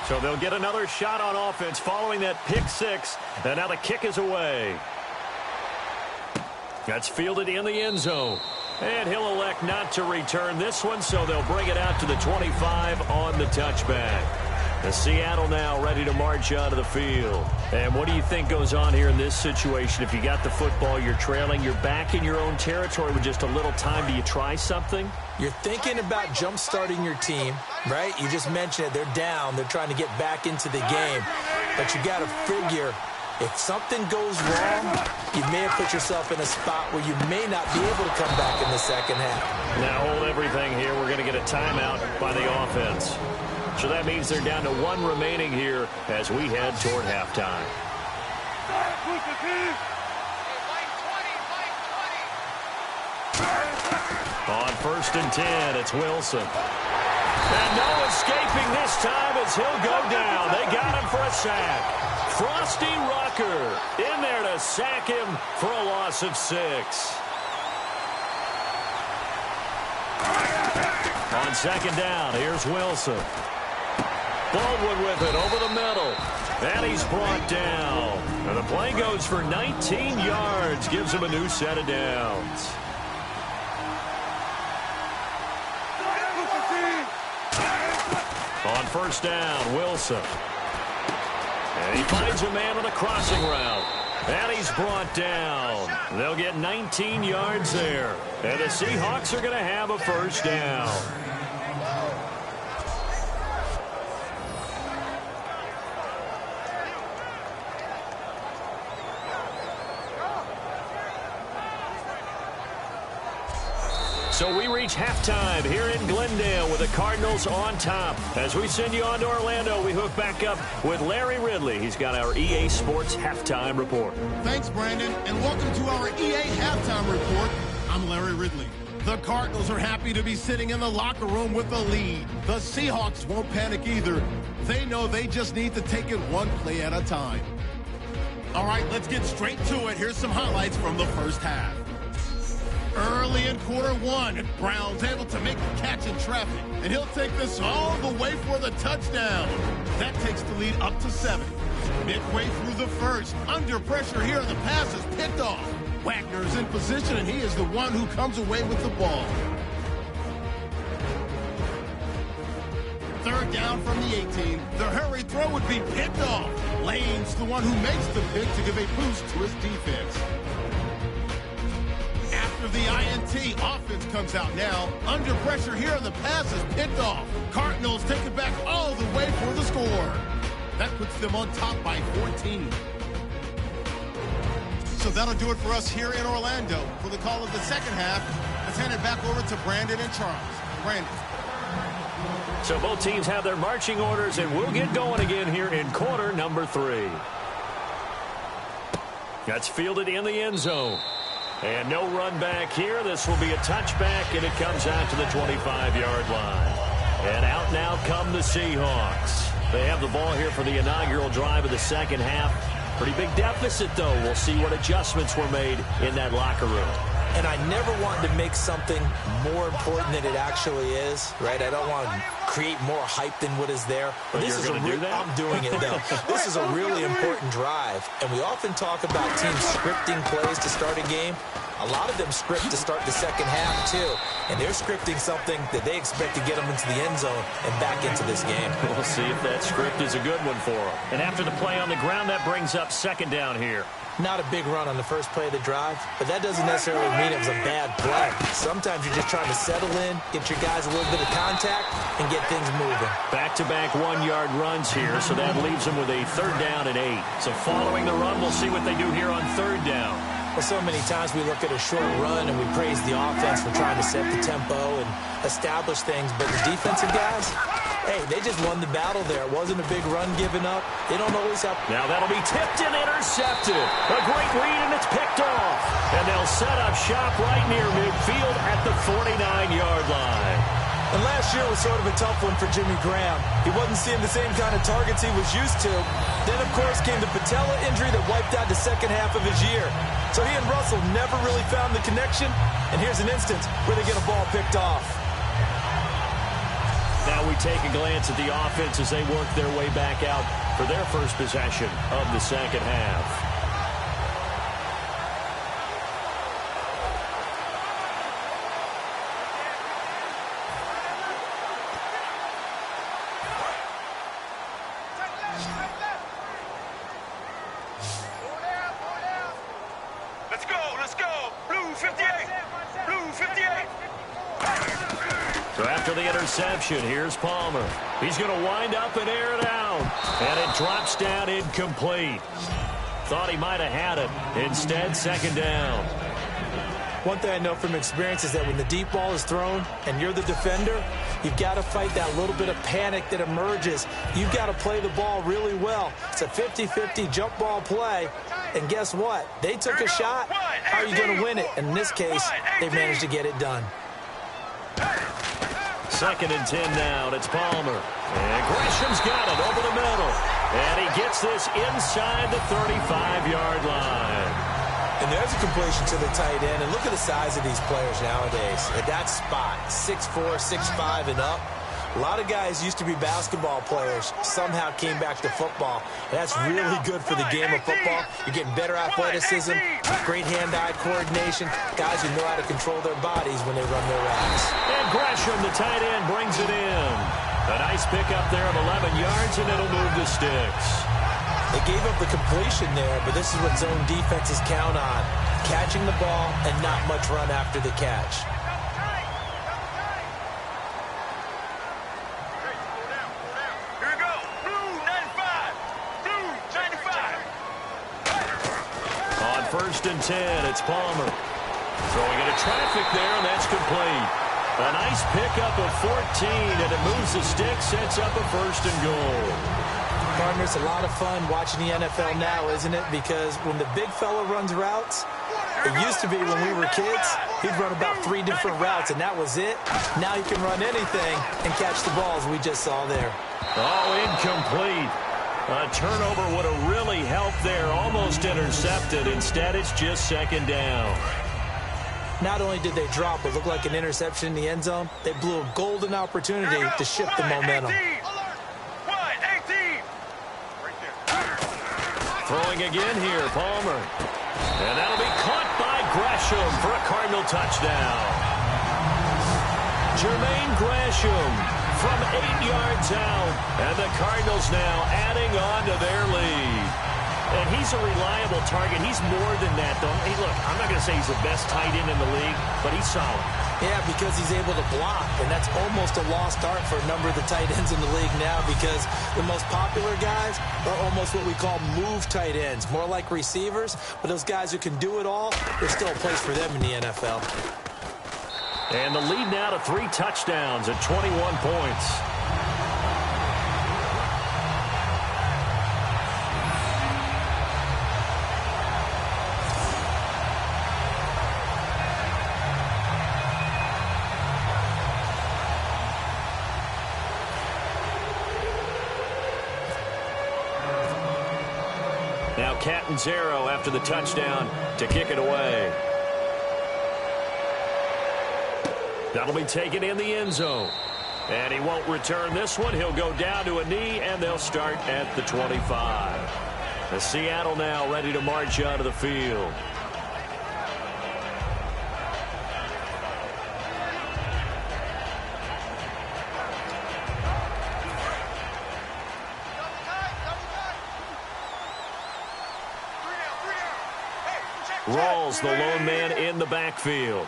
So they'll get another shot on offense following that pick six. And now the kick is away. That's fielded in the end zone. And he'll elect not to return this one, so they'll bring it out to the 25 on the touchback. The Seattle now ready to march onto the field. And what do you think goes on here in this situation? If you got the football, you're trailing, you're back in your own territory with just a little time. Do you try something? You're thinking about jump-starting your team, right? You just mentioned it. They're down. They're trying to get back into the game. But you got to figure, if something goes wrong, you may have put yourself in a spot where you may not be able to come back in the second half. Now hold everything here. We're going to get a timeout by the offense. So that means they're down to one remaining here as we head toward halftime. On 1st and 10, it's Wilson. And no escaping this time as he'll go down. They got him for a sack. Frosty Rucker in there to sack him for a loss of 6. On 2nd down, here's Wilson. Baldwin with it over the middle. And he's brought down. And the play goes for 19 yards. Gives him a new set of downs. On 1st down, Wilson. And he finds a man on a crossing route. And he's brought down. They'll get 19 yards there. And the Seahawks are going to have a 1st down. So we reach halftime here in Glendale with the Cardinals on top. As we send you on to Orlando, we hook back up with Larry Ridley. He's got our EA Sports Halftime Report. Thanks, Brandon, and welcome to our EA Halftime Report. I'm Larry Ridley. The Cardinals are happy to be sitting in the locker room with a lead. The Seahawks won't panic either. They know they just need to take it one play at a time. All right, let's get straight to it. Here's some highlights from the first half. Early in quarter one, Brown's able to make the catch in traffic, and he'll take this all the way for the touchdown. That takes the lead up to 7. Midway through the first, under pressure here, the pass is picked off. Wagner's in position, and he is the one who comes away with the ball. 3rd down from the 18. The hurry throw would be picked off. Lane's the one who makes the pick to give a boost to his defense. After the INT, offense comes out now. Under pressure here, the pass is picked off. Cardinals take it back all the way for the score. That puts them on top by 14. So that'll do it for us here in Orlando. For the call of the second half, let's hand it back over to Brandon and Charles. Brandon. So both teams have their marching orders, and we'll get going again here in quarter number 3. That's fielded in the end zone. And no run back here. This will be a touchback, and it comes out to the 25-yard line. And out now come the Seahawks. They have the ball here for the inaugural drive of the second half. Pretty big deficit, though. We'll see what adjustments were made in that locker room. And I never wanted to make something more important than it actually is, right? I don't want to create more hype than what is there. But this is going to do that? I'm doing it, though. This is a really important drive. And we often talk about teams scripting plays to start a game. A lot of them script to start the second half, too. And they're scripting something that they expect to get them into the end zone and back into this game. We'll see if that script is a good one for them. And after the play on the ground, that brings up 2nd down here. Not a big run on the first play of the drive, but that doesn't necessarily mean it was a bad play. Sometimes you're just trying to settle in, get your guys a little bit of contact, and get things moving. Back-to-back 1-yard runs here, so that leaves them with a 3rd down and 8. So following the run, we'll see what they do here on 3rd down. Well, so many times we look at a short run and we praise the offense for trying to set the tempo and establish things, but the defensive guys, hey, they just won the battle there. It wasn't a big run given up. They don't always have... Now that'll be tipped and intercepted. A great read, and it's picked off. And they'll set up shop right near midfield at the 49-yard line. And last year was sort of a tough one for Jimmy Graham. He wasn't seeing the same kind of targets he was used to. Then, of course, came the patella injury that wiped out the second half of his year. So he and Russell never really found the connection. And here's an instance where they get a ball picked off. Now we take a glance at the offense as they work their way back out for their first possession of the second half. Let's go. Blue 58. Blue 58. So after the interception, here's Palmer. He's going to wind up and air it out. And it drops down incomplete. Thought he might have had it. Instead, second down. One thing I know from experience is that when the deep ball is thrown and you're the defender, you've got to fight that little bit of panic that emerges. You've got to play the ball really well. It's a 50-50 jump ball play. And guess what? They took a shot. How are you going to win it? And in this case, they managed to get it done. Second and 10 now. It's Palmer. And Gresham's got it over the middle. And he gets this inside the 35-yard line. And there's a completion to the tight end. And look at the size of these players nowadays. At that spot, 6'4", 6'5", and up. A lot of guys used to be basketball players, somehow came back to football. And that's really good for the game of football. You're getting better athleticism, great hand-eye coordination, guys who know how to control their bodies when they run their routes. And Gresham, the tight end, brings it in. A nice pickup there of 11 yards, and it'll move the sticks. They gave up the completion there, but this is what zone defenses count on, catching the ball and not much run after the catch. Here we go. Blue 95. Blue 95. On first and 10, it's Palmer. Throwing into traffic there, and that's complete. A nice pickup of 14, and it moves the sticks, sets up a first and goal. Partner, it's a lot of fun watching the NFL now, isn't it? Because when the big fella runs routes, it used to be when we were kids, he'd run about 3 different routes, and that was it. Now he can run anything and catch the balls we just saw there. Oh, incomplete. A turnover would have really helped there, almost intercepted. Instead, it's just second down. Not only did they drop what looked like an interception in the end zone, they blew a golden opportunity to shift the momentum. Throwing again here, Palmer. And that'll be caught by Gresham for a Cardinal touchdown. Jermaine Gresham from 8 yards out. And the Cardinals now adding on to their lead. And he's a reliable target. He's more than that, though. Hey, look, I'm not going to say he's the best tight end in the league, but he's solid. Yeah, because he's able to block, and that's almost a lost art for a number of the tight ends in the league now because the most popular guys are almost what we call move tight ends, more like receivers, but those guys who can do it all, there's still a place for them in the NFL. And the lead now to 3 touchdowns at 21 points. Now Catanzaro after the touchdown to kick it away. That'll be taken in the end zone. And he won't return this one. He'll go down to a knee, and they'll start at the 25. The Seattle now ready to march out of the field. Rawls, the lone man in the backfield.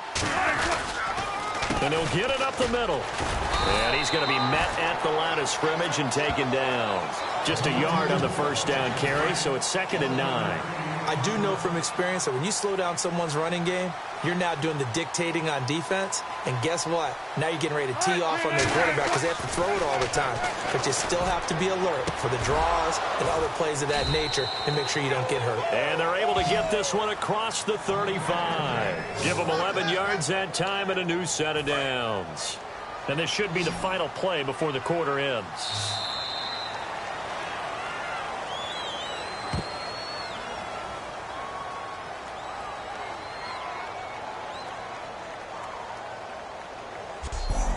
And he'll get it up the middle. And he's going to be met at the line of scrimmage and taken down. Just a yard on the first down carry, so it's 2nd and 9. I do know from experience that when you slow down someone's running game, you're now doing the dictating on defense. And guess what? Now you're getting ready to tee off on their quarterback because they have to throw it all the time. But you still have to be alert for the draws and other plays of that nature and make sure you don't get hurt. And they're able to get this one across the 35. Give them 11 yards that time and a new set of downs. And this should be the final play before the quarter ends.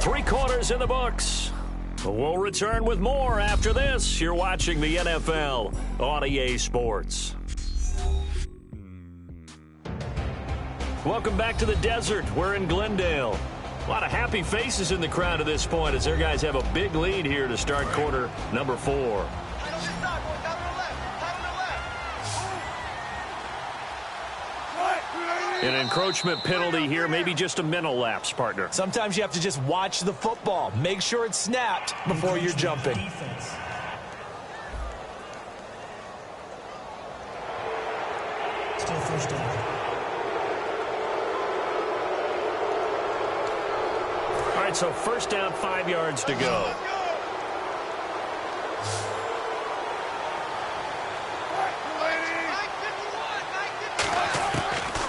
Three quarters in the books. We'll return with more after this. You're watching the NFL on EA Sports. Welcome back to the desert. We're in Glendale. A lot of happy faces in the crowd at this point as their guys have a big lead here to start quarter number 4. An encroachment penalty here, maybe just a mental lapse, partner. Sometimes you have to just watch the football. Make sure it's snapped before you're jumping. Still first down. All right, so first down, 5 yards to go.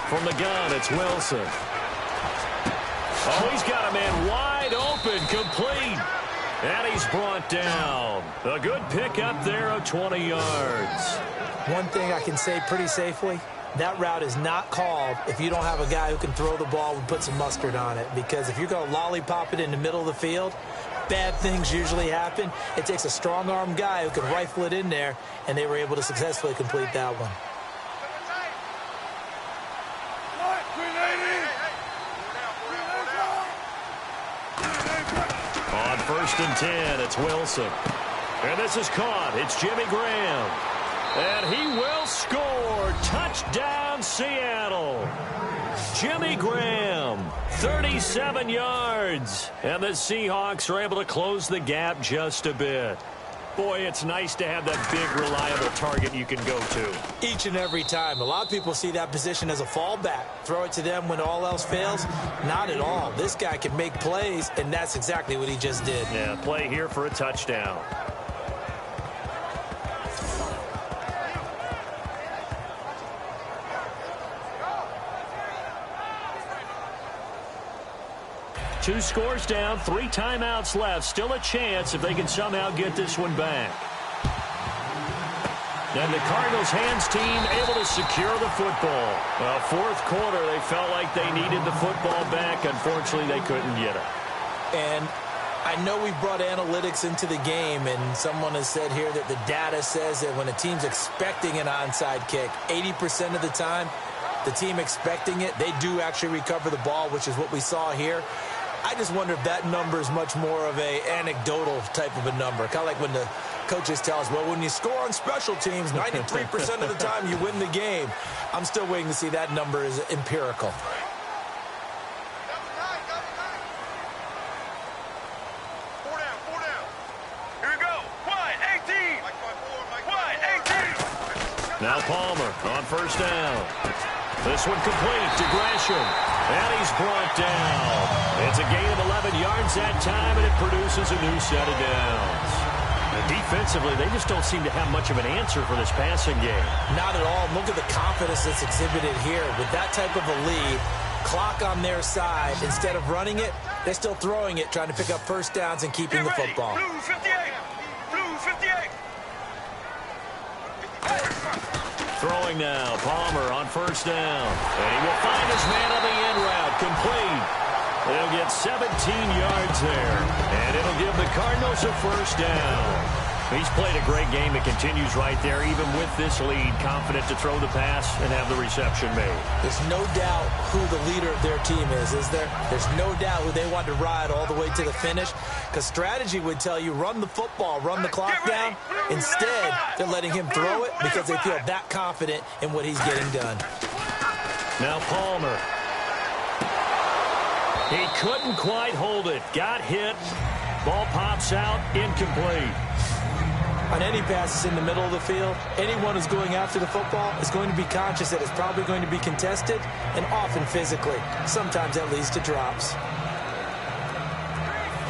From the gun, it's Wilson. Oh, he's got a man wide open, complete. And he's brought down. A good pick up there of 20 yards. One thing I can say pretty safely, that route is not called if you don't have a guy who can throw the ball and put some mustard on it. Because if you're going to lollipop it in the middle of the field, bad things usually happen. It takes a strong-arm guy who can rifle it in there, and they were able to successfully complete that one. On 1st and 10, it's Wilson. And this is caught. It's Jimmy Graham. And he will score. Touchdown, Seattle. Jimmy Graham, 37 yards. And the Seahawks are able to close the gap just a bit. Boy, it's nice to have that big, reliable target you can go to. Each and every time. A lot of people see that position as a fallback. Throw it to them when all else fails. Not at all. This guy can make plays, and that's exactly what he just did. Yeah, play here for a touchdown. Two scores down, 3 timeouts left. Still a chance if they can somehow get this one back. And the Cardinals hands team able to secure the football. Well, 4th quarter, they felt like they needed the football back. Unfortunately, they couldn't get it. And I know we brought analytics into the game, and someone has said here that the data says that when a team's expecting an onside kick, 80% of the time, the team expecting it, they do actually recover the ball, which is what we saw here. I just wonder if that number is much more of a anecdotal type of a number. Kind of like when the coaches tell us, well, when you score on special teams, 93% of the time you win the game. I'm still waiting to see that number is empirical. Four down. Here we go. Wide 18. Wide 18. Now Palmer on 1st down. This one complete to Gresham. And he's brought down. It's a gain of 11 yards that time, and it produces a new set of downs. And defensively, they just don't seem to have much of an answer for this passing game. Not at all. Look at the confidence that's exhibited here. With that type of a lead, clock on their side, instead of running it, they're still throwing it, trying to pick up first downs and keeping the football. Blue 58. Blue 58. Throwing now, Palmer on 1st down. And he will find his man on the in route, complete. They'll get 17 yards there. And it'll give the Cardinals a first down. He's played a great game. It continues right there, even with this lead, confident to throw the pass and have the reception made. There's no doubt who the leader of their team is there? There's no doubt who they want to ride all the way to the finish, because strategy would tell you run the football, run the clock down. Instead, they're letting him throw it because they feel that confident in what he's getting done. Now Palmer. He couldn't quite hold it. Got hit. Ball pops out. Incomplete. On any passes in the middle of the field, anyone who's going after the football is going to be conscious that it's probably going to be contested, and often physically. Sometimes that leads to drops.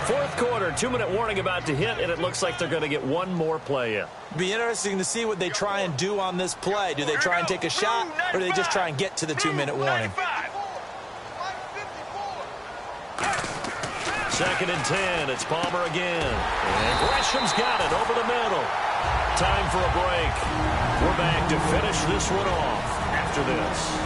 4th quarter, 2-minute warning about to hit, and it looks like they're going to get one more play in. Be interesting to see what they try and do on this play. Do they try and take a shot, or do they just try and get to the 2-minute warning? 2nd and 10. It's Palmer again. And Gresham's got it over the middle. Time for a break. We're back to finish this one off after this.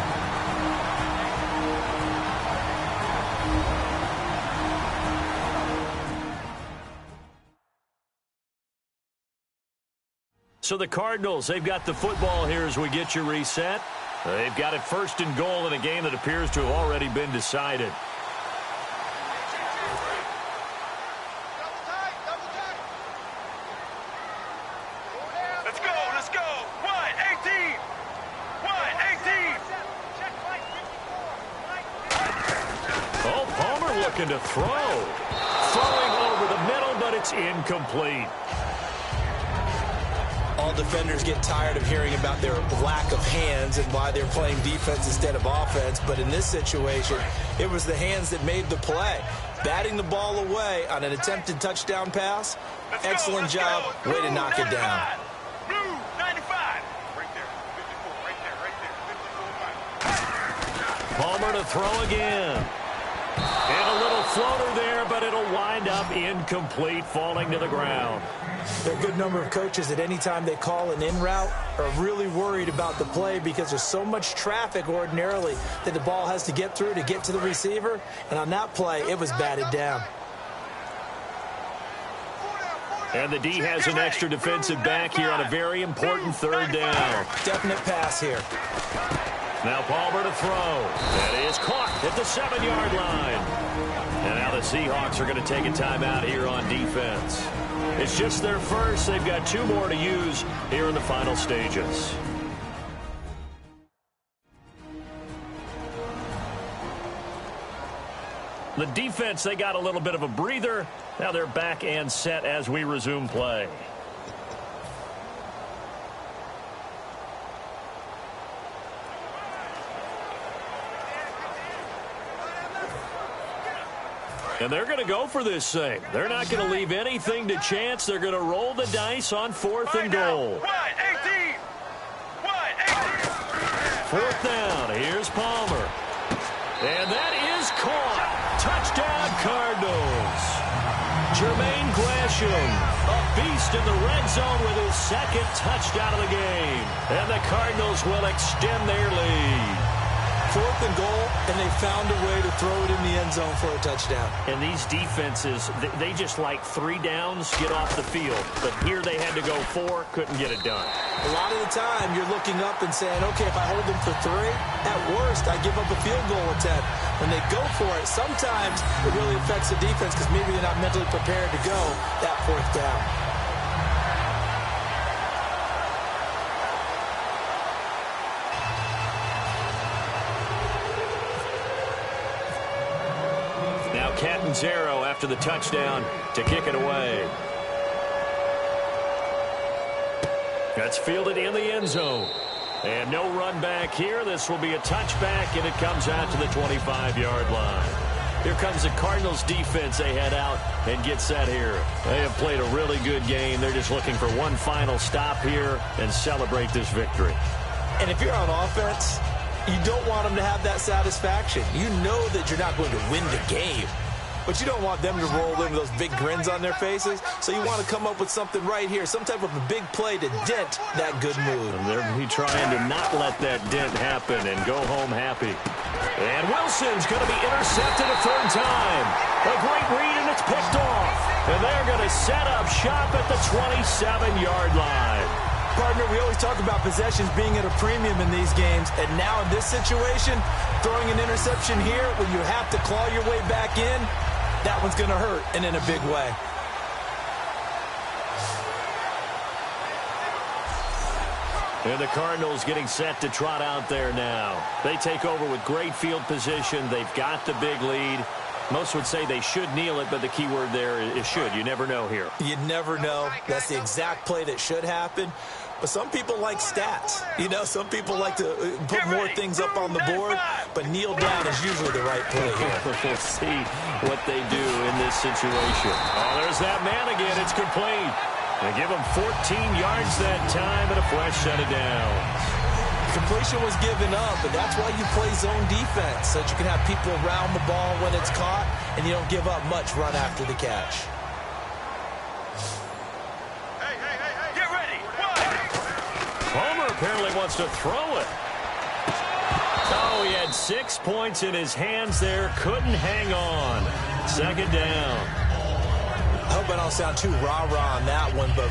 So the Cardinals, they've got the football here as we get you reset. They've got it 1st and goal in a game that appears to have already been decided. Let's go, let's go. Wide, 18. Wide, 18. Oh, Palmer looking to throw. Throwing over the middle, but it's incomplete. All defenders get tired of hearing about their lack of hands and why they're playing defense instead of offense. But in this situation, it was the hands that made the play. Batting the ball away on an attempted touchdown pass. Excellent job. Way to knock it down. Blue, 95. Right there, 54, right there, 54. Palmer to throw again. And a little floater there, but it'll wind up incomplete, falling to the ground. There are a good number of coaches at any time they call an in route are really worried about the play because there's so much traffic ordinarily that the ball has to get through to get to the receiver. And on that play, it was batted down. And the D has an extra defensive back here on a very important 3rd down. Definite pass here. Now Palmer to throw. That is caught at the 7-yard line. And now the Seahawks are going to take a timeout here on defense. It's just their first. They've got 2 more to use here in the final stages. The defense, they got a little bit of a breather. Now they're back and set as we resume play. And they're going to go for this thing. They're not going to leave anything to chance. They're going to roll the dice on 4th and goal. Wide, 18. Wide, 18. 4th down. Here's Palmer. And that is caught. Touchdown, Cardinals. Jermaine Gresham, a beast in the red zone with his 2nd touchdown of the game. And the Cardinals will extend their lead. 4th and goal, and they found a way to throw it in the end zone for a touchdown. And these defenses, they just like 3 downs, get off the field. But here they had to go 4, couldn't get it done. A lot of the time, you're looking up and saying, okay, if I hold them for 3, at worst, I give up a field goal attempt. When they go for it, sometimes it really affects the defense because maybe they're not mentally prepared to go that 4th down. Catanzaro after the touchdown to kick it away. That's fielded in the end zone. And no run back here. This will be a touchback, and it comes out to the 25-yard line. Here comes the Cardinals defense. They head out and get set here. They have played a really good game. They're just looking for one final stop here and celebrate this victory. And if you're on offense, you don't want them to have that satisfaction. You know that you're not going to win the game. But you don't want them to roll in with those big grins on their faces. So you want to come up with something right here, some type of a big play to dent that good mood. And they're trying to not let that dent happen and go home happy. And Wilson's going to be intercepted a 3rd time. A great read, and it's picked off. And they're going to set up shop at the 27-yard line. Partner, we always talk about possessions being at a premium in these games, and now in this situation, throwing an interception here when you have to claw your way back in, that one's going to hurt, and in a big way. And the Cardinals getting set to trot out there now. They take over with great field position. They've got the big lead. Most would say they should kneel it, but the key word there is should. You never know here. You never know. That's the exact play that should happen. But some people like stats. You know, some people like to put more things up on the board, but kneel down is usually the right play here. We'll see what they do in this situation. Oh, there's that man again. It's complete. They give him 14 yards that time and a fresh set of downs. Completion was given up, but that's why you play zone defense, so that you can have people around the ball when it's caught, and you don't give up much run after the catch. Get ready. Palmer apparently wants to throw it. Oh, he had 6 points in his hands there. Couldn't hang on. 2nd down. I hope I don't sound too rah-rah on that one, but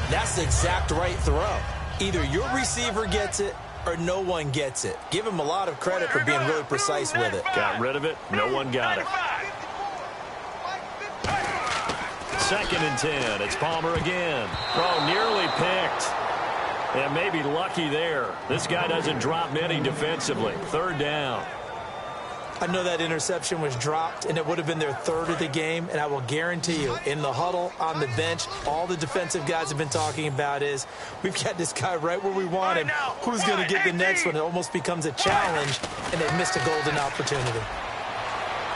That's the exact right throw. Either your receiver gets it or no one gets it. Give him a lot of credit for being really precise with it. Got rid of it. No one got it. 2nd and 10. It's Palmer again. Oh, nearly picked. And maybe lucky there. This guy doesn't drop many defensively. 3rd down. I know that interception was dropped, and it would have been their 3rd of the game, and I will guarantee you, in the huddle, on the bench, all the defensive guys have been talking about is, we've got this guy right where we want him. Who's going to get the next one? It almost becomes a challenge, and they missed a golden opportunity.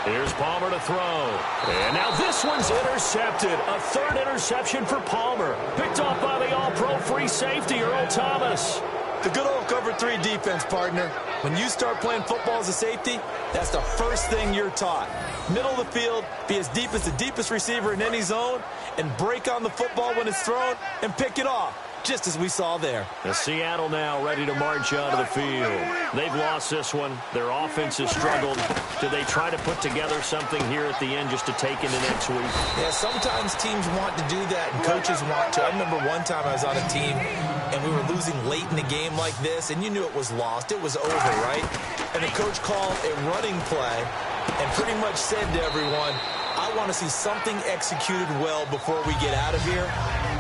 Here's Palmer to throw. And now this one's intercepted. A 3rd interception for Palmer. Picked off by the all-pro free safety, Earl Thomas. The good old cover 3 defense, partner. When you start playing football as a safety, that's the first thing you're taught. Middle of the field, be as deep as the deepest receiver in any zone, and break on the football when it's thrown and pick it off, just as we saw there. The Seattle now ready to march onto the field. They've lost this one. Their offense has struggled. Do they try to put together something here at the end just to take into next week? Yeah, sometimes teams want to do that and coaches want to. I remember one time I was on a team and we were losing late in the game like this, and you knew it was lost. It was over, right? And the coach called a running play and pretty much said to everyone, I want to see something executed well before we get out of here.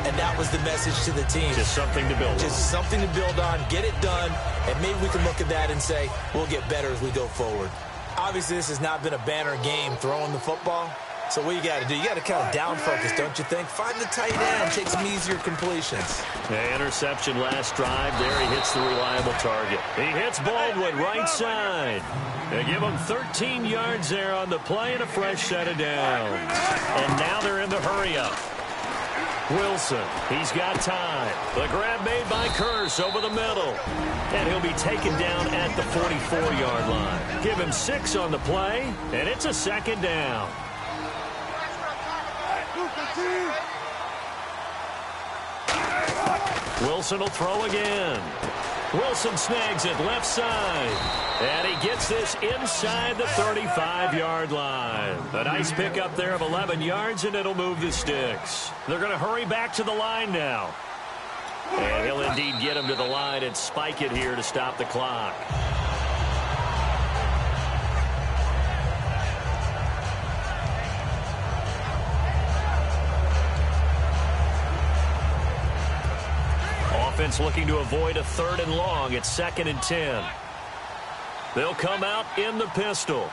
And that was the message to the team. Just something to build on. Just something to build on, get it done, and maybe we can look at that and say, we'll get better as we go forward. Obviously, this has not been a banner game throwing the football. So what you got to do, you got to kind of down focus, don't you think? Find the tight end, take some easier completions. The interception last drive. There he hits the reliable target. He hits Baldwin right side. They give him 13 yards there on the play and a fresh set of downs. And now they're in the hurry-up. Wilson, he's got time. The grab made by Curse over the middle. And he'll be taken down at the 44-yard line. Give him 6 on the play, and it's a 2nd down. Wilson will throw again. Wilson snags it left side. And he gets this inside the 35-yard line. A nice pickup there of 11 yards, and it'll move the sticks. They're going to hurry back to the line now. And he'll indeed get him to the line and spike it here to stop the clock. Offense looking to avoid a 3rd and long. It's 2nd and 10. They'll come out in the pistol.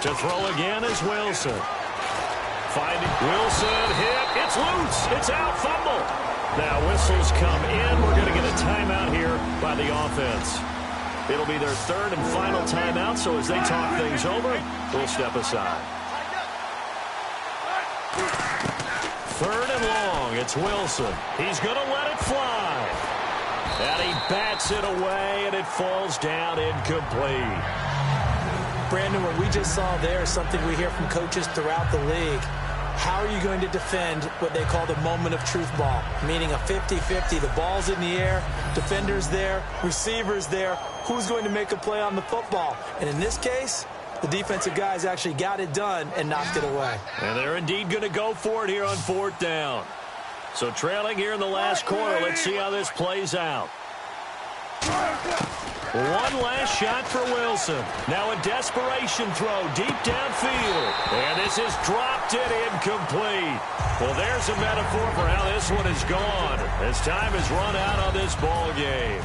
To throw again is Wilson. Finding Wilson, hit. It's loose. It's out. Fumble. Now whistles come in. We're going to get a timeout here by the offense. It'll be their 3rd and final timeout, so as they talk things over, we'll step aside. 3rd and long. It's Wilson. He's going to let it fly. And he bats it away, and it falls down incomplete. Brandon, what we just saw there is something we hear from coaches throughout the league. How are you going to defend what they call the moment of truth ball, meaning a 50-50? The ball's in the air, defenders there, receivers there. Who's going to make a play on the football? And in this case, the defensive guys actually got it done and knocked it away. And they're indeed going to go for it here on 4th down. So trailing here in the last quarter, let's see how this plays out. One last shot for Wilson. Now a desperation throw deep downfield. And this is dropped it incomplete. Well, there's a metaphor for how this one is gone as time has run out on this ball game.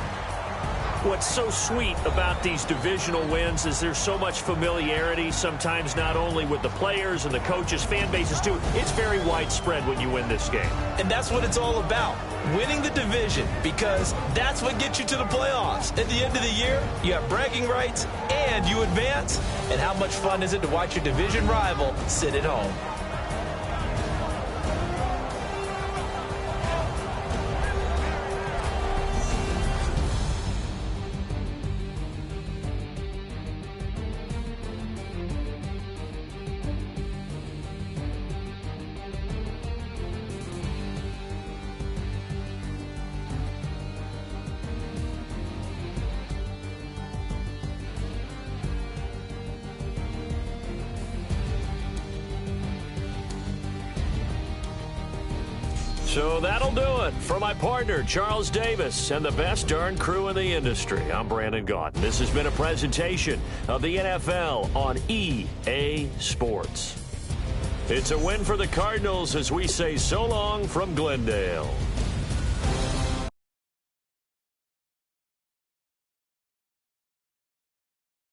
What's so sweet about these divisional wins is there's so much familiarity, sometimes not only with the players and the coaches, fan bases too. It's very widespread when you win this game. And that's what it's all about, winning the division, because that's what gets you to the playoffs. At the end of the year, you have bragging rights and you advance. And how much fun is it to watch your division rival sit at home? So that'll do it. For my partner, Charles Davis, and the best darn crew in the industry, I'm Brandon Gaudin. This has been a presentation of the NFL on EA Sports. It's a win for the Cardinals as we say so long from Glendale.